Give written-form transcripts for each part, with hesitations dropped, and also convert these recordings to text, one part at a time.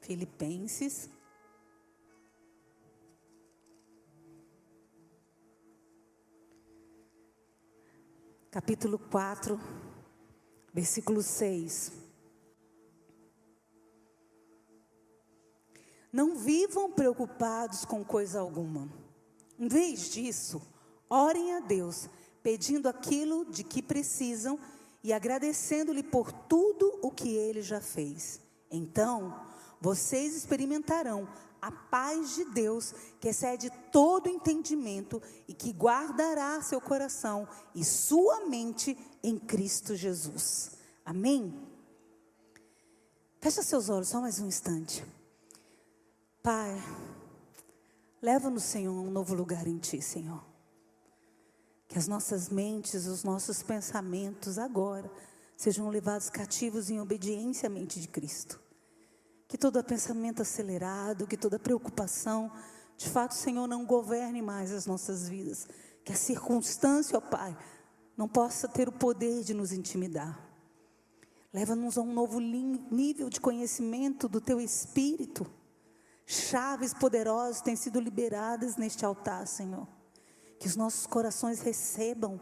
Filipenses, capítulo 4, versículo 6. Não vivam preocupados com coisa alguma. Em vez disso, orem a Deus, pedindo aquilo de que precisam e agradecendo-lhe por tudo o que Ele já fez. Então, vocês experimentarão a paz de Deus, que excede todo entendimento e que guardará seu coração e sua mente em Cristo Jesus. Amém? Fecha seus olhos só mais um instante. Pai, leva-nos, Senhor, a um novo lugar em Ti, Senhor. Que as nossas mentes, os nossos pensamentos agora sejam levados cativos em obediência à mente de Cristo. Que todo pensamento acelerado, que toda preocupação, de fato, Senhor, não governe mais as nossas vidas. Que a circunstância, ó Pai, não possa ter o poder de nos intimidar. Leva-nos a um novo nível de conhecimento do Teu Espírito. Chaves poderosas têm sido liberadas neste altar, Senhor. Que os nossos corações recebam,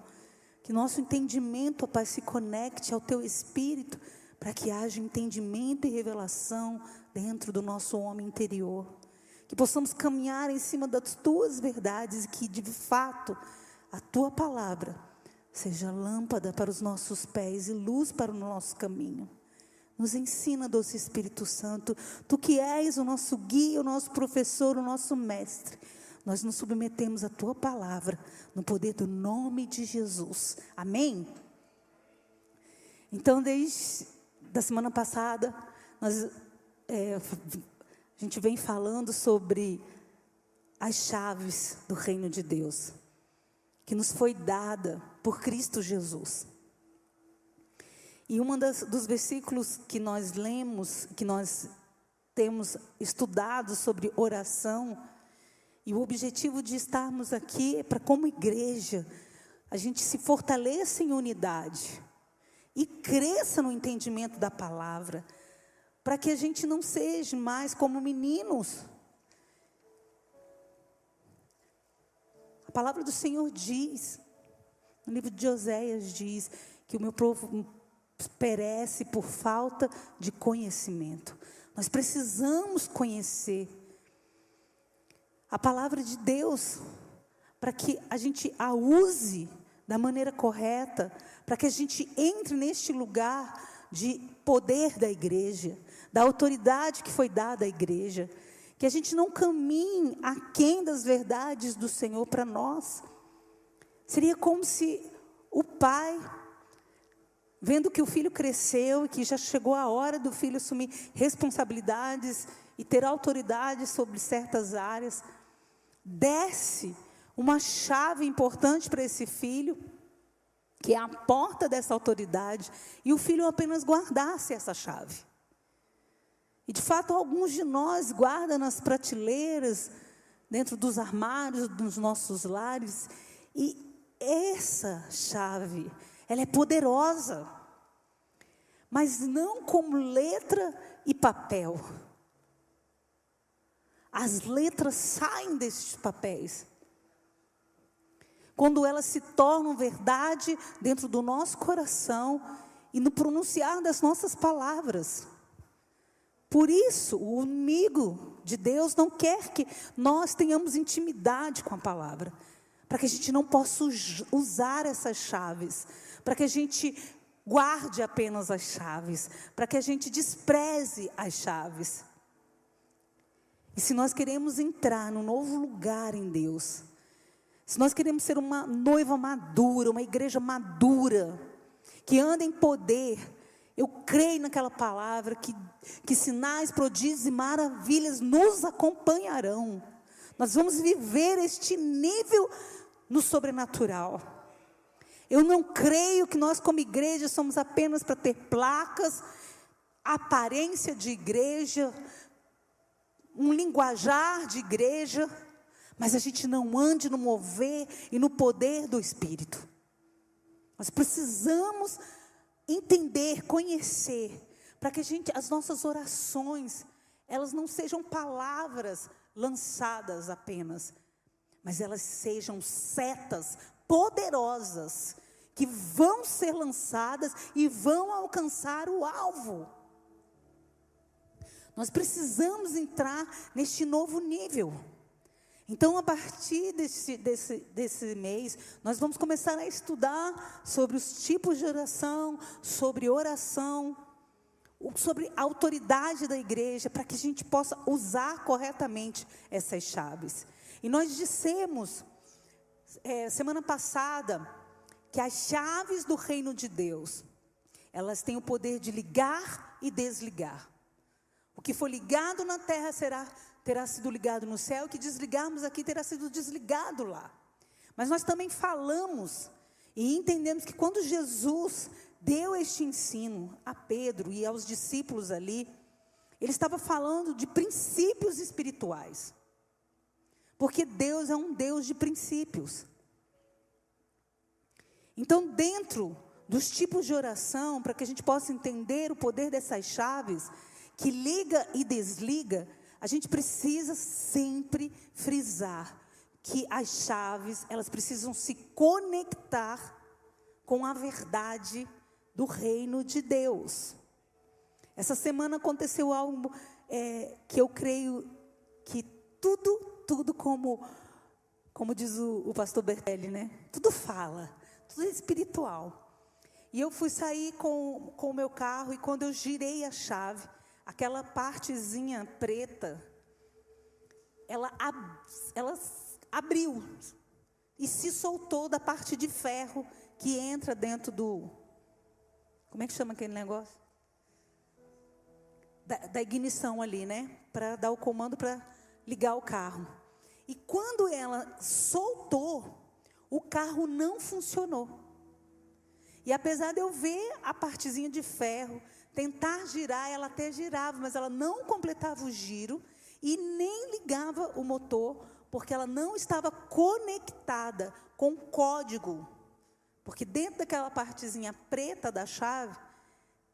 que nosso entendimento, ó Pai, se conecte ao Teu Espírito, para que haja entendimento e revelação dentro do nosso homem interior. Que possamos caminhar em cima das Tuas verdades e que, de fato, a Tua palavra seja lâmpada para os nossos pés e luz para o nosso caminho. Nos ensina, doce Espírito Santo, Tu que és o nosso guia, o nosso professor, o nosso mestre. Nós nos submetemos à Tua palavra, no poder do nome de Jesus. Amém? Então, desde da semana passada, a gente vem falando sobre as chaves do reino de Deus, que nos foi dada por Cristo Jesus. E dos versículos que nós lemos, que nós temos estudado sobre oração, e o objetivo de estarmos aqui é para, como igreja, a gente se fortaleça em unidade e cresça no entendimento da palavra, para que a gente não seja mais como meninos. A palavra do Senhor diz, no livro de Oséias diz, que o meu povo perece por falta de conhecimento. Nós precisamos conhecer a palavra de Deus, para que a gente a use da maneira correta, para que a gente entre neste lugar de poder da igreja, da autoridade que foi dada à igreja, que a gente não caminhe aquém das verdades do Senhor para nós. Seria como se o pai, vendo que o filho cresceu e que já chegou a hora do filho assumir responsabilidades e ter autoridade sobre certas áreas, desse uma chave importante para esse filho, que é a porta dessa autoridade, e o filho apenas guardasse essa chave. E de fato alguns de nós guardam nas prateleiras, dentro dos armários dos nossos lares, e essa chave, ela é poderosa, mas não como letra e papel. As letras saem desses papéis quando elas se tornam verdade dentro do nosso coração e no pronunciar das nossas palavras. Por isso, o inimigo de Deus não quer que nós tenhamos intimidade com a palavra, para que a gente não possa usar essas chaves, para que a gente guarde apenas as chaves, para que a gente despreze as chaves. E se nós queremos entrar num novo lugar em Deus, se nós queremos ser uma noiva madura, uma igreja madura, que anda em poder, eu creio naquela palavra que sinais, prodígios e maravilhas nos acompanharão. Nós vamos viver este nível no sobrenatural. Eu não creio que nós como igreja somos apenas para ter placas, aparência de igreja, um linguajar de igreja, mas a gente não ande no mover e no poder do Espírito. Nós precisamos entender, conhecer, para que as nossas orações, elas não sejam palavras lançadas apenas, mas elas sejam setas poderosas, que vão ser lançadas e vão alcançar o alvo. Nós precisamos entrar neste novo nível. Então, a partir desse mês, nós vamos começar a estudar sobre os tipos de oração, sobre a autoridade da igreja, para que a gente possa usar corretamente essas chaves. E nós dissemos, semana passada, que as chaves do reino de Deus, elas têm o poder de ligar e desligar. O que for ligado na terra terá sido ligado no céu, o que desligarmos aqui terá sido desligado lá. Mas nós também falamos e entendemos que quando Jesus deu este ensino a Pedro e aos discípulos ali, ele estava falando de princípios espirituais. Porque Deus é um Deus de princípios. Então, dentro dos tipos de oração, para que a gente possa entender o poder dessas chaves, que liga e desliga, a gente precisa sempre frisar que as chaves, elas precisam se conectar com a verdade do reino de Deus. Essa semana aconteceu algo que eu creio que tudo como diz o pastor Bertelli, né? Tudo fala, tudo é espiritual. E eu fui sair com o meu carro e quando eu girei a chave, aquela partezinha preta, ela abriu e se soltou da parte de ferro que entra dentro do... Como é que chama aquele negócio? Da ignição ali, né? Para dar o comando para ligar o carro. E quando ela soltou, o carro não funcionou. E apesar de eu ver a partezinha de ferro, tentar girar, ela até girava, mas ela não completava o giro e nem ligava o motor, porque ela não estava conectada com o código. Porque dentro daquela partezinha preta da chave,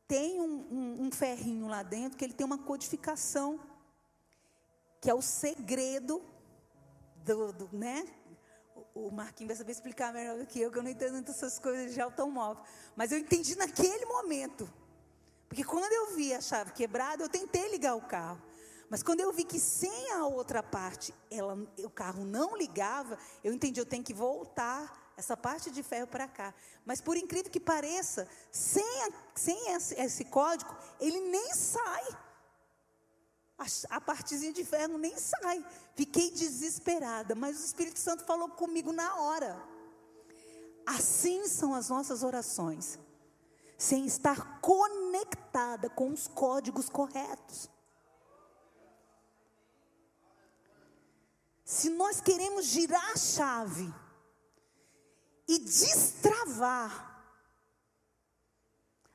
tem um ferrinho lá dentro, que ele tem uma codificação, que é o segredo né? O Marquinhos vai saber explicar melhor do que eu não entendo muito essas coisas de automóvel. Mas eu entendi naquele momento. Porque quando eu vi a chave quebrada, eu tentei ligar o carro. Mas quando eu vi que sem a outra parte, o carro não ligava, eu entendi, eu tenho que voltar essa parte de ferro para cá. Mas por incrível que pareça, sem esse código, ele nem sai. A partezinha de ferro nem sai. Fiquei desesperada, mas o Espírito Santo falou comigo na hora. Assim são as nossas orações, sem estar conectada com os códigos corretos. Se nós queremos girar a chave e destravar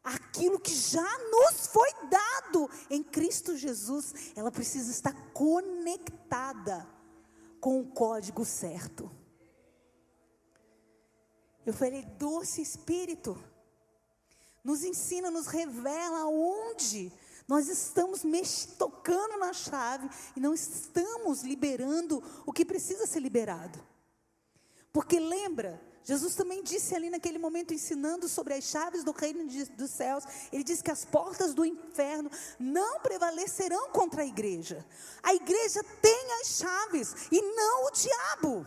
aquilo que já nos foi dado em Cristo Jesus, ela precisa estar conectada com o código certo. Eu falei, doce Espírito, nos ensina, nos revela onde nós estamos tocando na chave e não estamos liberando o que precisa ser liberado. Porque lembra, Jesus também disse ali naquele momento, ensinando sobre as chaves do reino dos céus, ele disse que as portas do inferno não prevalecerão contra a igreja. A igreja tem as chaves e não o diabo.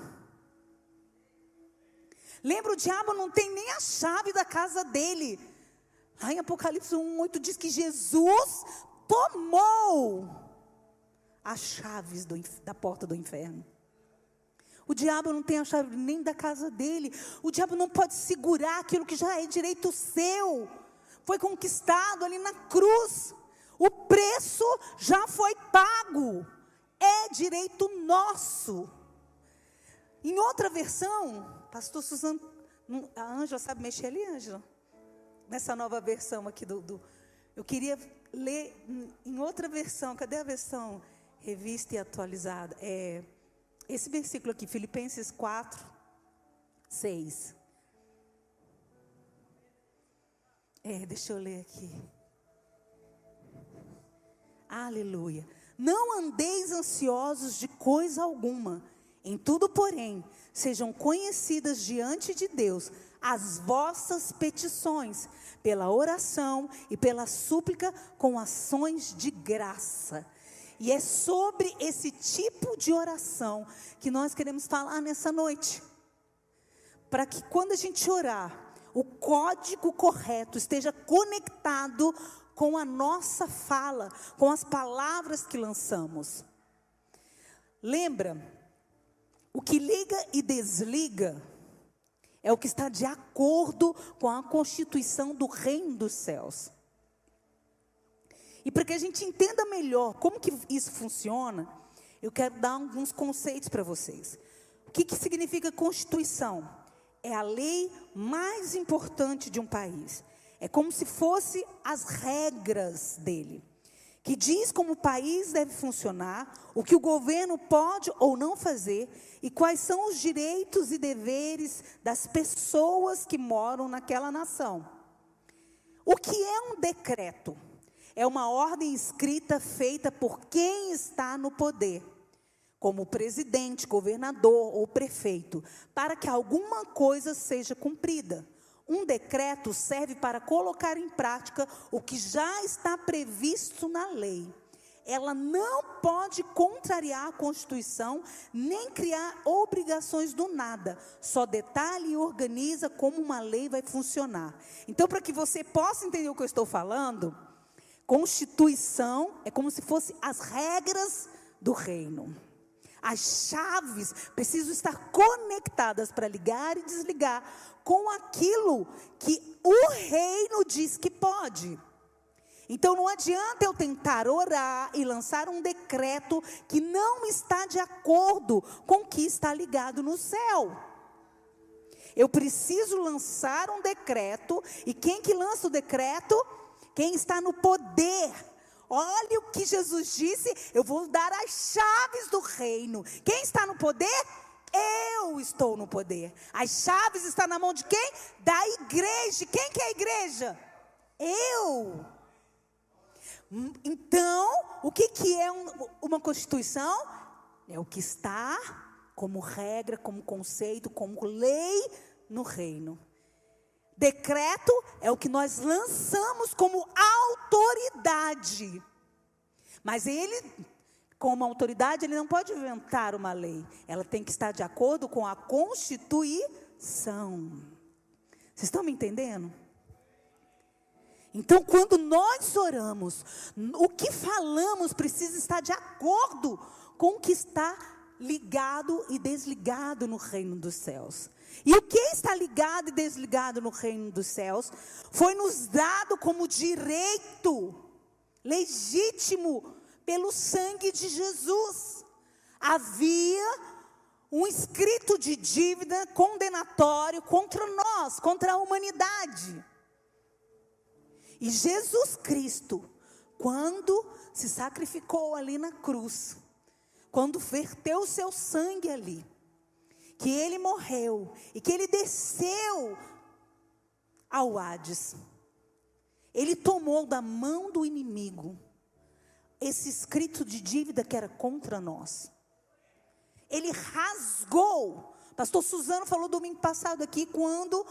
Lembra, o diabo não tem nem a chave da casa dele. Lá em Apocalipse 1:8 diz que Jesus tomou as chaves da porta do inferno. O diabo não tem a chave nem da casa dele. O diabo não pode segurar aquilo que já é direito seu. Foi conquistado ali na cruz. O preço já foi pago. É direito nosso. Em outra versão, pastor Suzano, a Ângela sabe mexer ali, Ângela? Nessa nova versão aqui eu queria ler em outra versão. Cadê a versão revista e atualizada? Esse versículo aqui, Filipenses 4:6. Deixa eu ler aqui. Aleluia. Não andeis ansiosos de coisa alguma. Em tudo, porém, sejam conhecidas diante de Deus as vossas petições, pela oração e pela súplica com ações de graça. E é sobre esse tipo de oração que nós queremos falar nessa noite. Para que quando a gente orar, o código correto esteja conectado com a nossa fala, com as palavras que lançamos. Lembra, o que liga e desliga é o que está de acordo com a constituição do reino dos céus. E para que a gente entenda melhor como que isso funciona, eu quero dar alguns conceitos para vocês. O que significa constituição? É a lei mais importante de um país. É como se fosse as regras dele, que diz como o país deve funcionar, o que o governo pode ou não fazer, e quais são os direitos e deveres das pessoas que moram naquela nação. O que é um decreto? É uma ordem escrita feita por quem está no poder, como presidente, governador ou prefeito, para que alguma coisa seja cumprida. Um decreto serve para colocar em prática o que já está previsto na lei. Ela não pode contrariar a Constituição, nem criar obrigações do nada. Só detalha e organiza como uma lei vai funcionar. Então, para que você possa entender o que eu estou falando, Constituição é como se fossem as regras do reino. As chaves precisam estar conectadas para ligar e desligar com aquilo que o reino diz que pode. Então não adianta eu tentar orar e lançar um decreto que não está de acordo com o que está ligado no céu. Eu preciso lançar um decreto, e quem que lança o decreto? Quem está no poder. Olha o que Jesus disse: eu vou dar as chaves do reino. Quem está no poder? Eu estou no poder. As chaves estão na mão de quem? Da igreja. Quem que é a igreja? Eu. Então, o que é uma constituição? É o que está como regra, como conceito, como lei no reino. Decreto é o que nós lançamos como autoridade. Mas ele, como autoridade, ele não pode inventar uma lei. Ela tem que estar de acordo com a Constituição. Vocês estão me entendendo? Então, quando nós oramos, o que falamos precisa estar de acordo com o que está ligado e desligado no reino dos céus. E o que está ligado e desligado no reino dos céus foi nos dado como direito legítimo pelo sangue de Jesus. Havia um escrito de dívida condenatório contra nós, contra a humanidade. E Jesus Cristo, quando se sacrificou ali na cruz, quando verteu o seu sangue ali, que ele morreu e que ele desceu ao Hades, ele tomou da mão do inimigo esse escrito de dívida que era contra nós. Ele rasgou. Pastor Suzano falou domingo passado aqui, quando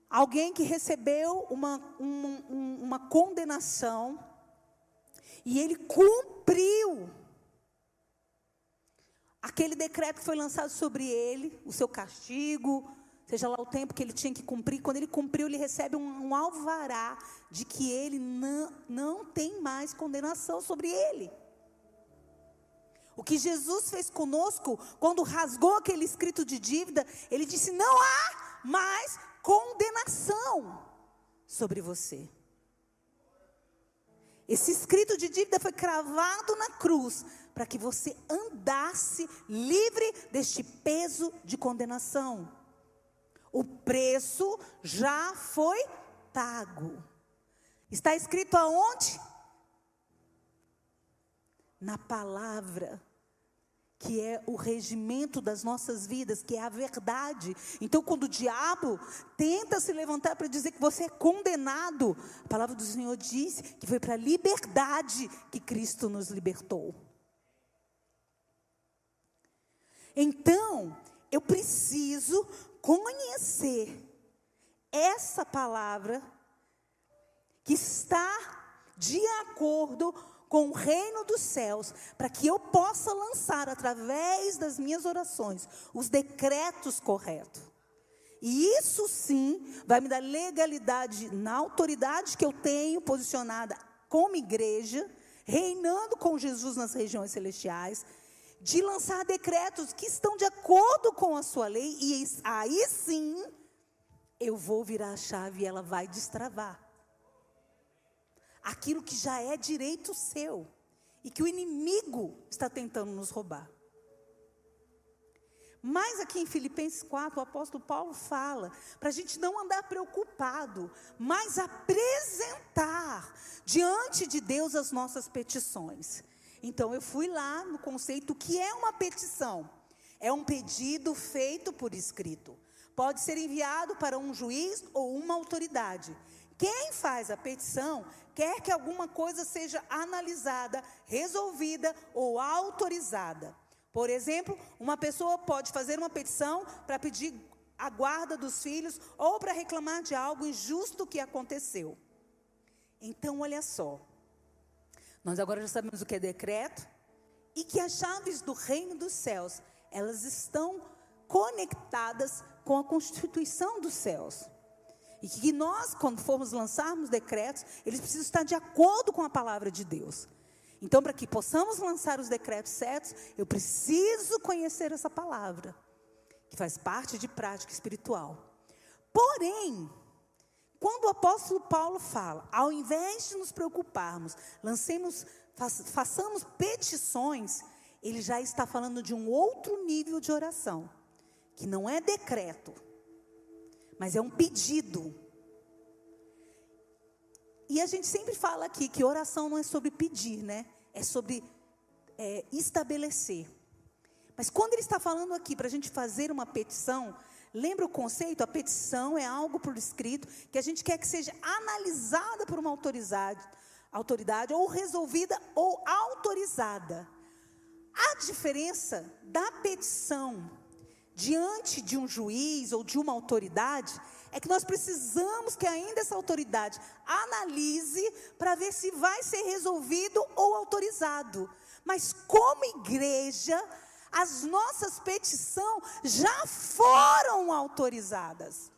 alguém que recebeu uma condenação, e ele cumpriu aquele decreto que foi lançado sobre ele, o seu castigo, seja lá o tempo que ele tinha que cumprir. Quando ele cumpriu, ele recebe um alvará de que ele não tem mais condenação sobre ele. O que Jesus fez conosco, quando rasgou aquele escrito de dívida, ele disse: não há mais condenação sobre você. Esse escrito de dívida foi cravado na cruz, para que você andasse livre deste peso de condenação. O preço já foi pago. Está escrito aonde? Na palavra que é o regimento das nossas vidas, que é a verdade. Então, quando o diabo tenta se levantar para dizer que você é condenado, a palavra do Senhor diz que foi para a liberdade que Cristo nos libertou. Então, eu preciso conhecer essa palavra que está de acordo com o reino dos céus, para que eu possa lançar através das minhas orações os decretos corretos. E isso sim vai me dar legalidade na autoridade que eu tenho posicionada como igreja, reinando com Jesus nas regiões celestiais, de lançar decretos que estão de acordo com a sua lei, e aí sim eu vou virar a chave e ela vai destravar aquilo que já é direito seu e que o inimigo está tentando nos roubar. Mas aqui em Filipenses 4, o apóstolo Paulo fala para a gente não andar preocupado, mas apresentar diante de Deus as nossas petições. Então eu fui lá no conceito que é uma petição. É um pedido feito por escrito. Pode ser enviado para um juiz ou uma autoridade. Quem faz a petição quer que alguma coisa seja analisada, resolvida ou autorizada. Por exemplo, uma pessoa pode fazer uma petição para pedir a guarda dos filhos ou para reclamar de algo injusto que aconteceu. Então, olha só. Nós agora já sabemos o que é decreto e que as chaves do reino dos céus, elas estão conectadas com a constituição dos céus. E que nós, quando formos lançarmos decretos, eles precisam estar de acordo com a palavra de Deus. Então, para que possamos lançar os decretos certos, eu preciso conhecer essa palavra, que faz parte de prática espiritual. Porém, quando o apóstolo Paulo fala, ao invés de nos preocuparmos, façamos petições, ele já está falando de um outro nível de oração, que não é decreto, mas é um pedido. E a gente sempre fala aqui que oração não é sobre pedir, né? É sobre estabelecer. Mas quando ele está falando aqui para a gente fazer uma petição, lembra o conceito? A petição é algo por escrito que a gente quer que seja analisada por uma autoridade ou resolvida ou autorizada. A diferença da petição diante de um juiz ou de uma autoridade é que nós precisamos que ainda essa autoridade analise para ver se vai ser resolvido ou autorizado. Mas como igreja, as nossas petições já foram autorizadas.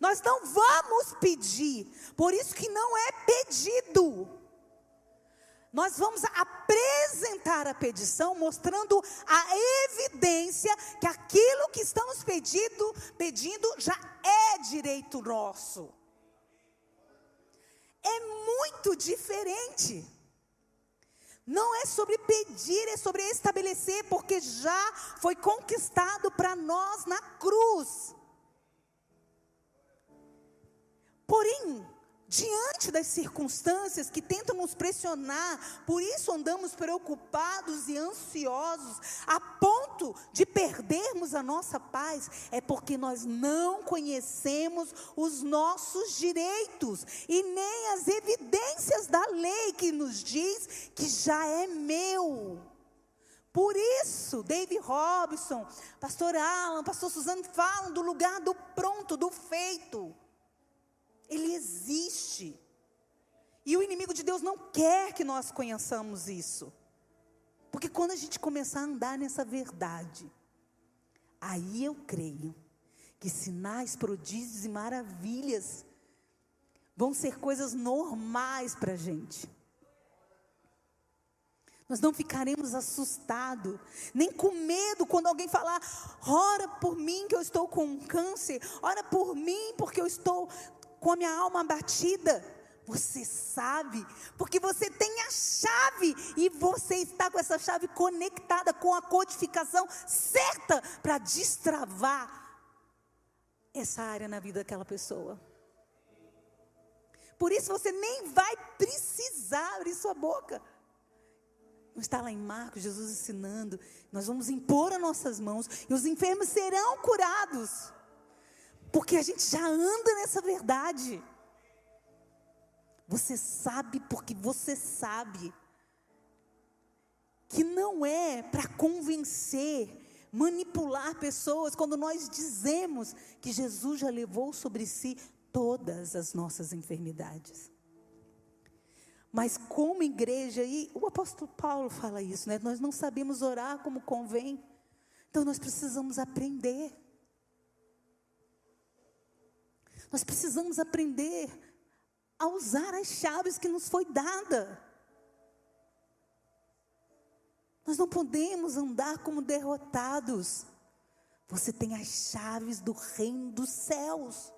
Nós não vamos pedir, por isso que não é pedido. Nós vamos apresentar a petição, mostrando a evidência que aquilo que estamos pedindo já é direito nosso. É muito diferente. Não é sobre pedir, é sobre estabelecer, porque já foi conquistado para nós na cruz. Porém, diante das circunstâncias que tentam nos pressionar, por isso andamos preocupados e ansiosos, a ponto de perdermos a nossa paz, é porque nós não conhecemos os nossos direitos, e nem as evidências da lei que nos diz que já é meu. Por isso, David Robson, pastor Alan, pastor Suzano falam do lugar do pronto, do feito. Ele existe. E o inimigo de Deus não quer que nós conheçamos isso. Porque quando a gente começar a andar nessa verdade, aí eu creio que sinais, prodígios e maravilhas vão ser coisas normais para a gente. Nós não ficaremos assustados, nem com medo quando alguém falar: ora por mim que eu estou com câncer, ora por mim porque eu estou com a minha alma abatida. Você sabe, porque você tem a chave, e você está com essa chave conectada com a codificação certa para destravar essa área na vida daquela pessoa. Por isso você nem vai precisar abrir sua boca. está lá em Marcos, Jesus ensinando, nós vamos impor as nossas mãos e os enfermos serão curados. Porque a gente já anda nessa verdade. Você sabe porque você sabe que não é para convencer, manipular pessoas, quando nós dizemos que Jesus já levou sobre si todas as nossas enfermidades. Mas como igreja, e o apóstolo Paulo fala isso, né? Nós não sabemos orar como convém, então nós precisamos aprender. Nós precisamos aprender a usar as chaves que nos foi dada. Nós não podemos andar como derrotados. Você tem as chaves do reino dos céus.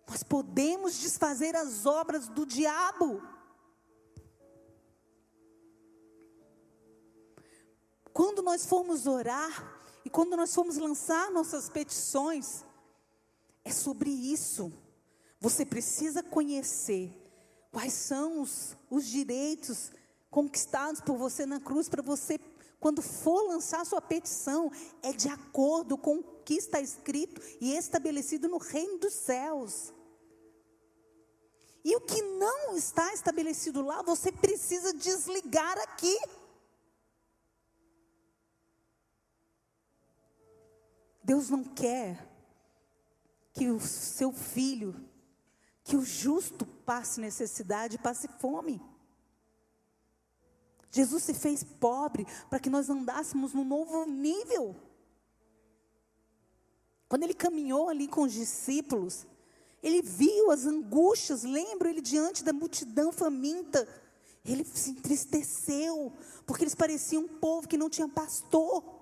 Nós podemos desfazer as obras do diabo. Quando nós formos orar e quando nós formos lançar nossas petições, é sobre isso. Você precisa conhecer quais são os direitos conquistados por você na cruz, para você, quando for lançar sua petição, é de acordo com o que está escrito e estabelecido no reino dos céus. E o que não está estabelecido lá, você precisa desligar aqui. Deus não quer que o seu filho, que o justo passe necessidade, passe fome. Jesus se fez pobre para que nós andássemos num novo nível. Quando ele caminhou ali com os discípulos, ele viu as angústias, lembra ele diante da multidão faminta. Ele se entristeceu, porque eles pareciam um povo que não tinha pastor.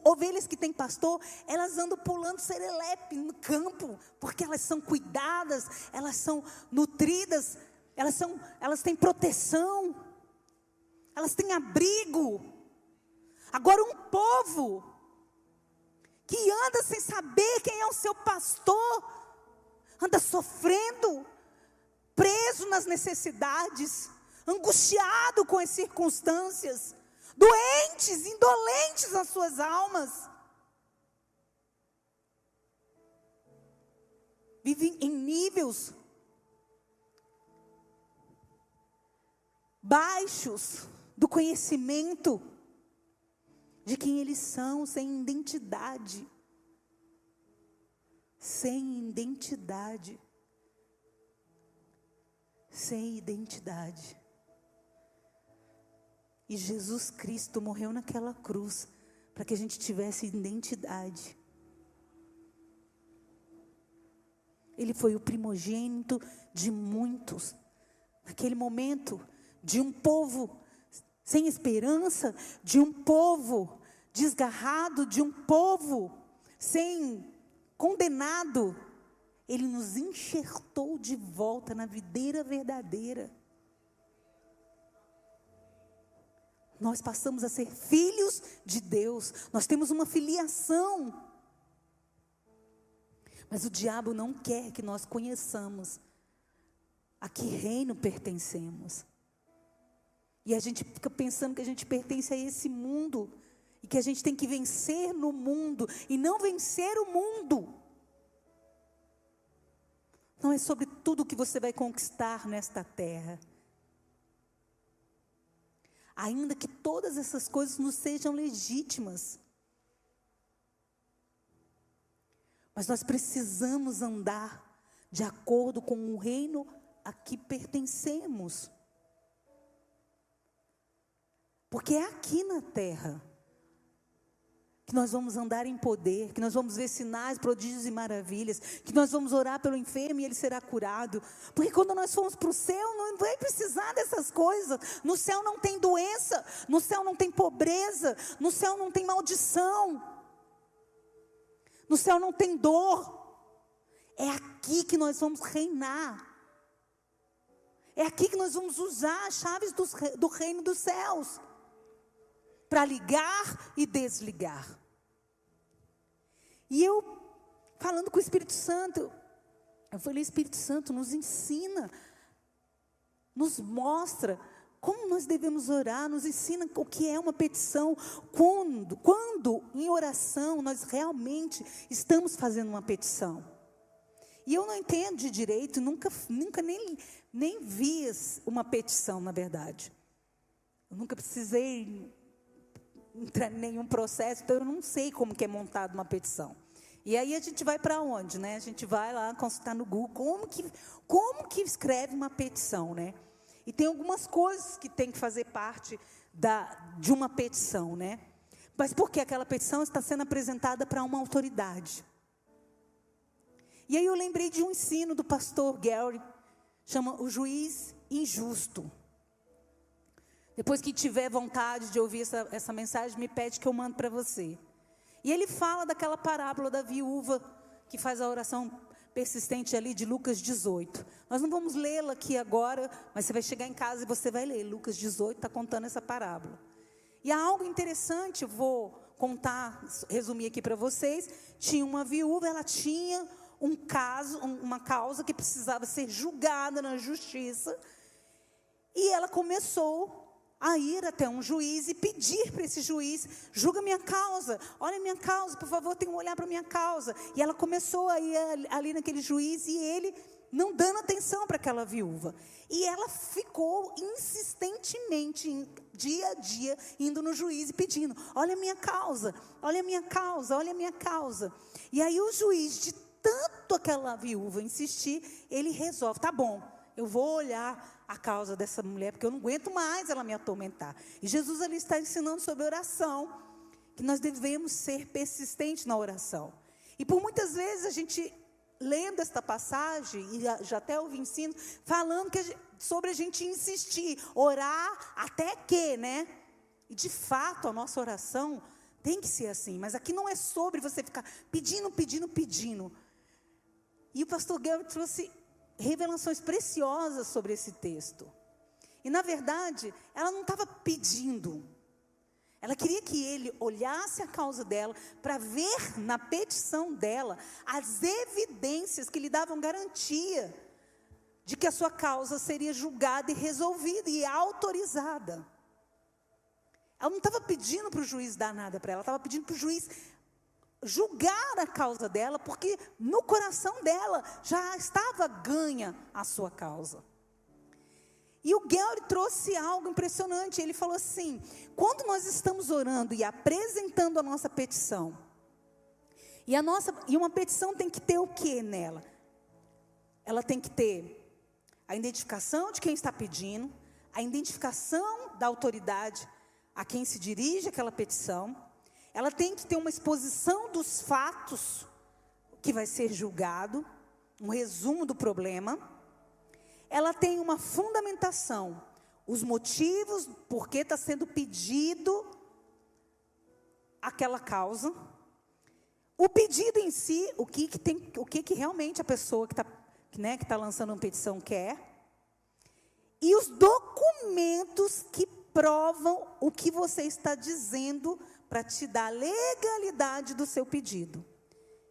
Ovelhas que têm pastor, elas andam pulando serelepe no campo, porque elas são cuidadas, elas são nutridas, elas têm proteção, elas têm abrigo. Agora um povo que anda sem saber quem é o seu pastor, anda sofrendo, preso nas necessidades, angustiado com as circunstâncias, doentes, indolentes nas suas almas, vivem em níveis baixos do conhecimento de quem eles são, sem identidade. Sem identidade. Sem identidade. E Jesus Cristo morreu naquela cruz para que a gente tivesse identidade. Ele foi o primogênito de muitos. Naquele momento, de um povo sem esperança, de um povo desgarrado, de um povo condenado, ele nos enxertou de volta na videira verdadeira. Nós passamos a ser filhos de Deus, nós temos uma filiação. Mas o diabo não quer que nós conheçamos a que reino pertencemos. E a gente fica pensando que a gente pertence a esse mundo, e que a gente tem que vencer no mundo, e não vencer o mundo. Não é sobre tudo que você vai conquistar nesta terra. Ainda que todas essas coisas nos sejam legítimas. Mas nós precisamos andar de acordo com o reino a que pertencemos. Porque é aqui na terra que nós vamos andar em poder, que nós vamos ver sinais, prodígios e maravilhas, que nós vamos orar pelo enfermo e ele será curado. Porque quando nós formos para o céu, não vai precisar dessas coisas. No céu não tem doença, no céu não tem pobreza, no céu não tem maldição, no céu não tem dor. É aqui que nós vamos reinar. É aqui que nós vamos usar as chaves do reino dos céus, para ligar e desligar. E eu, falando com o Espírito Santo, eu falei: Espírito Santo, nos ensina nos mostra como nós devemos orar, nos ensina o que é uma petição, quando em oração nós realmente estamos fazendo uma petição. E eu não entendo de direito, nunca nem vi uma petição, na verdade. Eu nunca precisei entrar em nenhum processo, então eu não sei como que é montada uma petição. E aí a gente vai para onde, né? A gente vai lá consultar no Google como que escreve uma petição, né? E tem algumas coisas que tem que fazer parte de uma petição, né? Mas porque aquela petição está sendo apresentada para uma autoridade. E aí eu lembrei de um ensino do pastor Gary, chama O Juiz Injusto. Depois que tiver vontade de ouvir essa mensagem, me pede que eu mando para você. E ele fala daquela parábola da viúva que faz a oração persistente ali de Lucas 18. Nós não vamos lê-la aqui agora, mas você vai chegar em casa e você vai ler. Lucas 18 está contando essa parábola. E há algo interessante, eu vou contar, resumir aqui para vocês. Tinha uma viúva, ela tinha uma causa que precisava ser julgada na justiça. E ela começou a ir até um juiz e pedir para esse juiz: julga minha causa, olha minha causa, por favor, tem um olhar para minha causa. E ela começou a ir ali naquele juiz e ele não dando atenção para aquela viúva. E ela ficou insistentemente, dia a dia, indo no juiz e pedindo: olha minha causa, olha minha causa, olha minha causa. E aí o juiz, de tanto aquela viúva insistir, ele resolve: tá bom, eu vou olhar a causa dessa mulher, porque eu não aguento mais ela me atormentar. E Jesus ali está ensinando sobre oração, que nós devemos ser persistentes na oração. E por muitas vezes a gente, lendo esta passagem, e já até ouvi ensino, falando sobre a gente insistir, orar até que, né? E de fato a nossa oração tem que ser assim, mas aqui não é sobre você ficar pedindo. E o pastor Gary trouxe revelações preciosas sobre esse texto. E na verdade, ela não estava pedindo. Ela queria que ele olhasse a causa dela para ver na petição dela as evidências que lhe davam garantia de que a sua causa seria julgada e resolvida e autorizada. Ela não estava pedindo para o juiz dar nada para ela, estava pedindo para o juiz julgar a causa dela, porque no coração dela já estava ganha a sua causa. E o Gary trouxe algo impressionante. Ele falou assim: quando nós estamos orando e apresentando a nossa petição, e uma petição tem que ter o que nela? Ela tem que ter a identificação de quem está pedindo, a identificação da autoridade a quem se dirige aquela petição. Ela tem que ter uma exposição dos fatos que vai ser julgado, um resumo do problema. Ela tem uma fundamentação, os motivos por que está sendo pedido aquela causa. O pedido em si, o que realmente a pessoa que está lançando uma petição quer. E os documentos que provam o que você está dizendo para te dar a legalidade do seu pedido.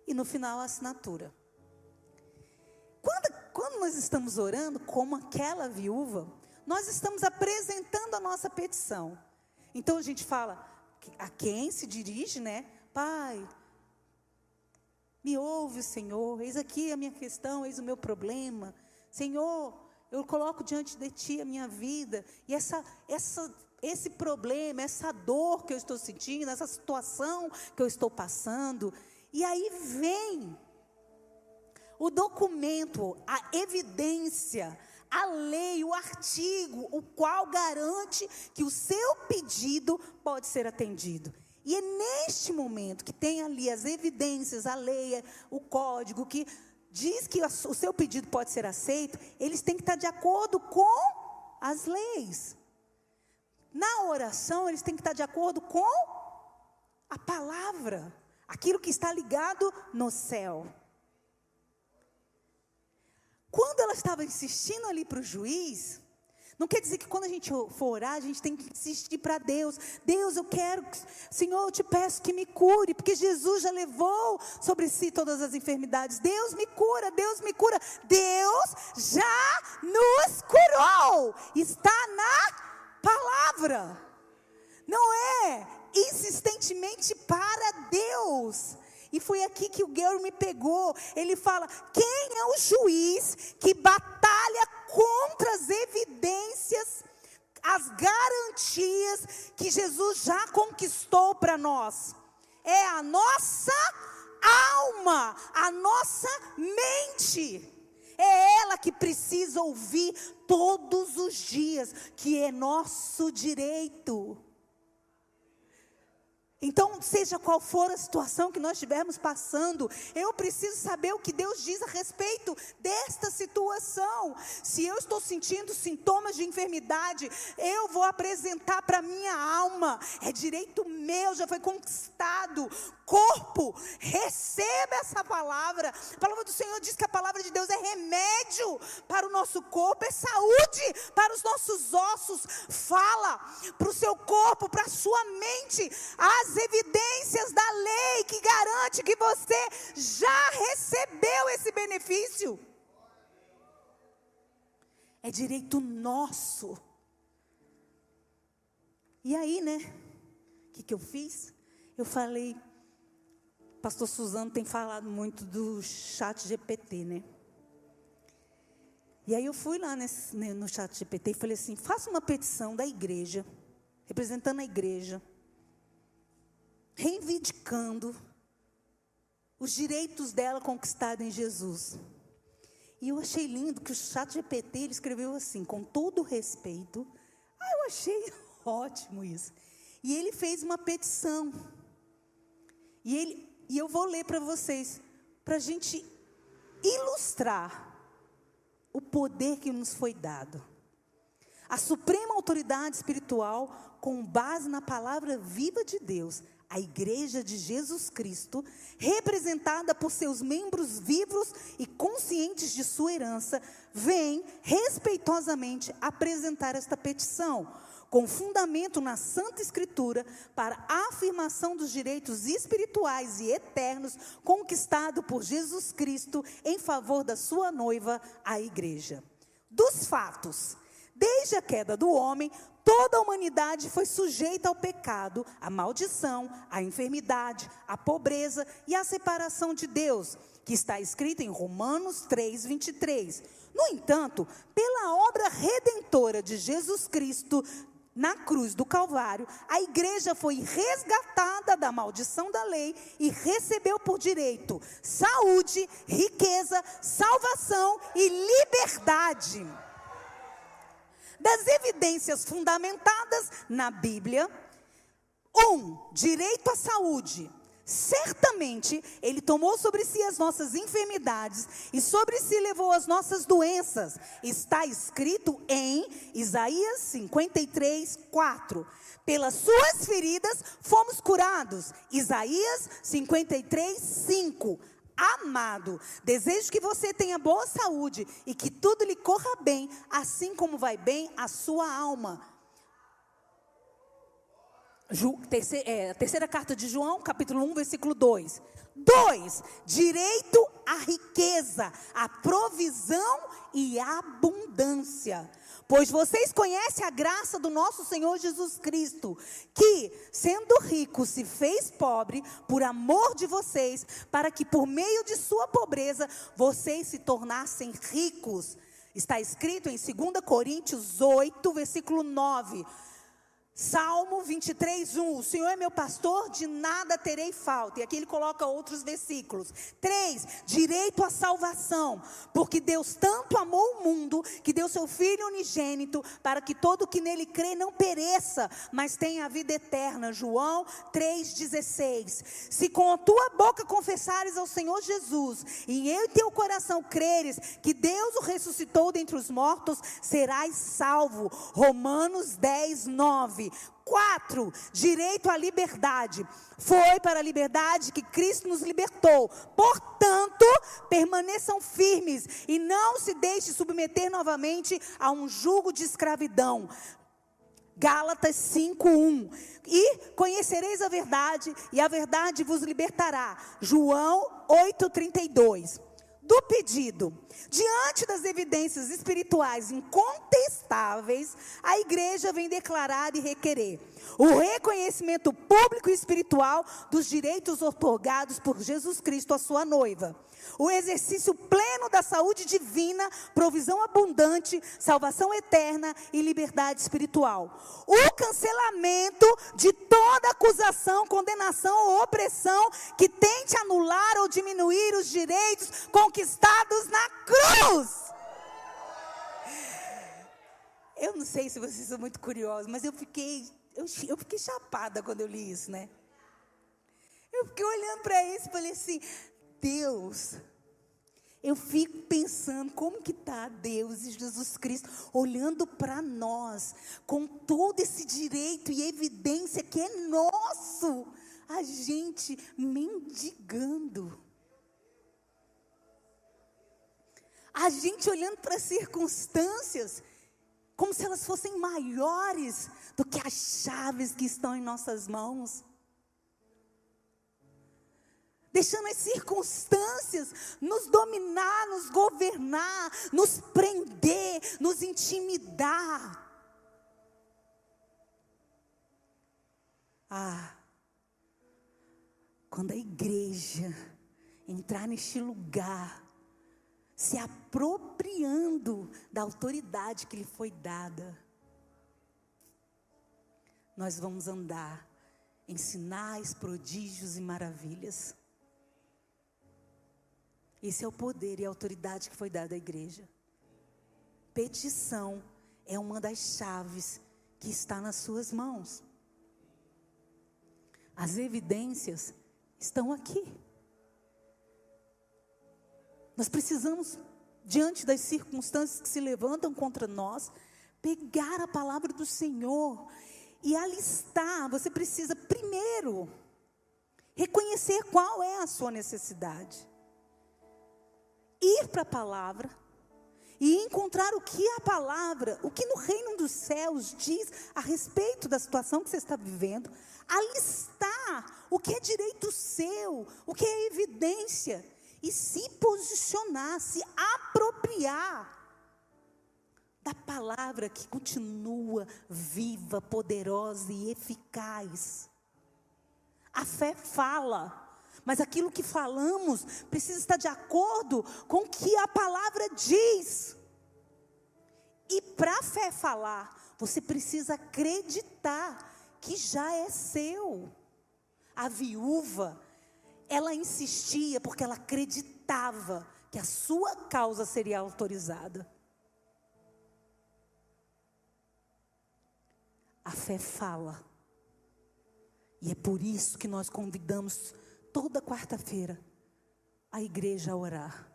E no final, a assinatura. Quando nós estamos orando, como aquela viúva, nós estamos apresentando a nossa petição. Então a gente fala, a quem se dirige, né? Pai, me ouve, Senhor, eis aqui a minha questão, eis o meu problema. Senhor, eu coloco diante de Ti a minha vida, e esse problema, essa dor que eu estou sentindo, essa situação que eu estou passando. E aí vem o documento, a evidência, a lei, o artigo, o qual garante que o seu pedido pode ser atendido. E é neste momento que tem ali as evidências, a lei, o código, que diz que o seu pedido pode ser aceito, eles têm que estar de acordo com as leis. Na oração, eles têm que estar de acordo com a palavra, aquilo que está ligado no céu. Quando ela estava insistindo ali para o juiz, Não quer dizer que quando a gente for orar, a gente tem que insistir para Deus. Deus, eu quero, Senhor, eu te peço que me cure, porque Jesus já levou sobre si todas as enfermidades. Deus me cura, Deus me cura. Deus já nos curou. Está na palavra. Não é insistentemente para Deus. E foi aqui que o Gary me pegou. Ele fala: quem é o juiz que batalha contra as evidências, as garantias que Jesus já conquistou para nós? É a nossa alma, a nossa mente. É ela que precisa ouvir todos os dias, que é nosso direito. Então, seja qual for a situação que nós estivermos passando, eu preciso saber o que Deus diz a respeito desta situação. Se eu estou sentindo sintomas de enfermidade, eu vou apresentar para a minha alma. É direito meu, já foi conquistado. Corpo, receba essa palavra. A palavra do Senhor diz que a palavra de Deus é remédio para o nosso corpo, é saúde para os nossos ossos. Fala para o seu corpo, para a sua mente, as evidências da lei que garante que você já recebeu esse benefício. É direito nosso. E aí, né? O que eu fiz? Eu falei, pastor Suzano tem falado muito do ChatGPT, né? E aí eu fui lá no ChatGPT e falei assim: faça uma petição da igreja, representando a igreja, reivindicando os direitos dela conquistados em Jesus. E eu achei lindo que o ChatGPT, ele escreveu assim, com todo respeito. Eu achei ótimo isso. E ele fez uma petição. E eu vou ler para vocês, para a gente ilustrar o poder que nos foi dado. A suprema autoridade espiritual, com base na palavra viva de Deus, a igreja de Jesus Cristo, representada por seus membros vivos e conscientes de sua herança, vem respeitosamente apresentar esta petição, com fundamento na Santa Escritura, para a afirmação dos direitos espirituais e eternos conquistados por Jesus Cristo em favor da sua noiva, a igreja. Dos fatos: desde a queda do homem, toda a humanidade foi sujeita ao pecado, à maldição, à enfermidade, à pobreza e à separação de Deus, que está escrito em Romanos 3:23. No entanto, pela obra redentora de Jesus Cristo na cruz do Calvário, a igreja foi resgatada da maldição da lei e recebeu por direito saúde, riqueza, salvação e liberdade. Das evidências fundamentadas na Bíblia: 1. Direito à saúde. Certamente, Ele tomou sobre si as nossas enfermidades e sobre si levou as nossas doenças. Está escrito em Isaías 53:4. Pelas suas feridas fomos curados. Isaías 53:5. Amado, desejo que você tenha boa saúde e que tudo lhe corra bem, assim como vai bem a sua alma. Terceira carta de João, capítulo 1, versículo 2. 2. Direito à riqueza, à provisão e à abundância. Pois vocês conhecem a graça do nosso Senhor Jesus Cristo, que, sendo rico, se fez pobre por amor de vocês, para que por meio de sua pobreza, vocês se tornassem ricos. Está escrito em 2 Coríntios 8, versículo 9. Salmo 23:1, o Senhor é meu pastor, de nada terei falta. E aqui ele coloca outros versículos. 3, direito à salvação, porque Deus tanto amou o mundo, que deu seu Filho unigênito, para que todo que nele crê não pereça, mas tenha a vida eterna. João 3:16. Se com a tua boca confessares ao Senhor Jesus, e em teu coração creres que Deus o ressuscitou dentre os mortos, serás salvo. Romanos 10:9. 9. 4, direito à liberdade. Foi para a liberdade que Cristo nos libertou. Portanto, permaneçam firmes e não se deixem submeter novamente a um jugo de escravidão. Gálatas 5:1. E conhecereis a verdade, e a verdade vos libertará. João 8:32. Do pedido. Diante das evidências espirituais incontestáveis, a igreja vem declarar e requerer o reconhecimento público e espiritual dos direitos otorgados por Jesus Cristo à sua noiva. O exercício pleno da saúde divina, provisão abundante, salvação eterna e liberdade espiritual. O cancelamento de toda acusação, condenação ou opressão que tente anular ou diminuir os direitos conquistados na cruz. Eu não sei se vocês são muito curiosos, mas eu fiquei chapada quando eu li isso, né? Eu fiquei olhando para isso e falei assim, Deus, eu fico pensando como que está Deus e Jesus Cristo olhando para nós, com todo esse direito e evidência que é nosso, a gente mendigando. A gente olhando para as circunstâncias, como se elas fossem maiores do que as chaves que estão em nossas mãos. Deixando as circunstâncias nos dominar, nos governar, nos prender, nos intimidar. Quando a igreja entrar neste lugar, se apropriando da autoridade que lhe foi dada, nós vamos andar em sinais, prodígios e maravilhas. Esse é o poder e a autoridade que foi dada à igreja. Petição é uma das chaves que está nas suas mãos. As evidências estão aqui. Nós precisamos, diante das circunstâncias que se levantam contra nós, pegar a palavra do Senhor e alistar. Você precisa primeiro reconhecer qual é a sua necessidade. Ir para a palavra e encontrar o que a palavra, o que no reino dos céus diz a respeito da situação que você está vivendo, alistar o que é direito seu, o que é evidência, e se posicionar, se apropriar da palavra que continua viva, poderosa e eficaz. A fé fala. Mas aquilo que falamos precisa estar de acordo com o que a palavra diz. E para a fé falar, você precisa acreditar que já é seu. A viúva, ela insistia porque ela acreditava que a sua causa seria autorizada. A fé fala. E é por isso que nós convidamos toda quarta-feira a igreja a orar.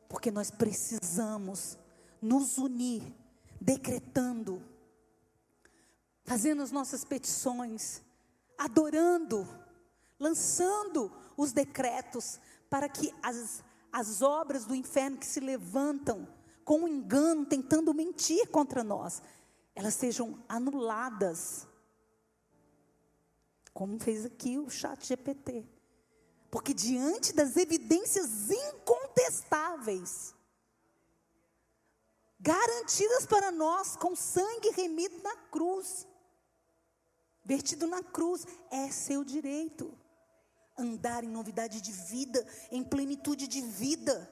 Porque nós precisamos nos unir, decretando, fazendo as nossas petições, adorando, lançando os decretos, para que as obras do inferno que se levantam com engano, tentando mentir contra nós, elas sejam anuladas. Como fez aqui o ChatGPT. Porque diante das evidências incontestáveis, garantidas para nós com sangue remido na cruz, vertido na cruz, é seu direito. Andar em novidade de vida, em plenitude de vida.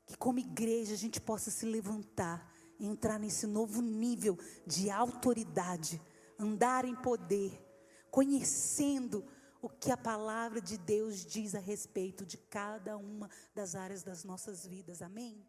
Que como igreja a gente possa se levantar e entrar nesse novo nível de autoridade, andar em poder, conhecendo o que a palavra de Deus diz a respeito de cada uma das áreas das nossas vidas. Amém?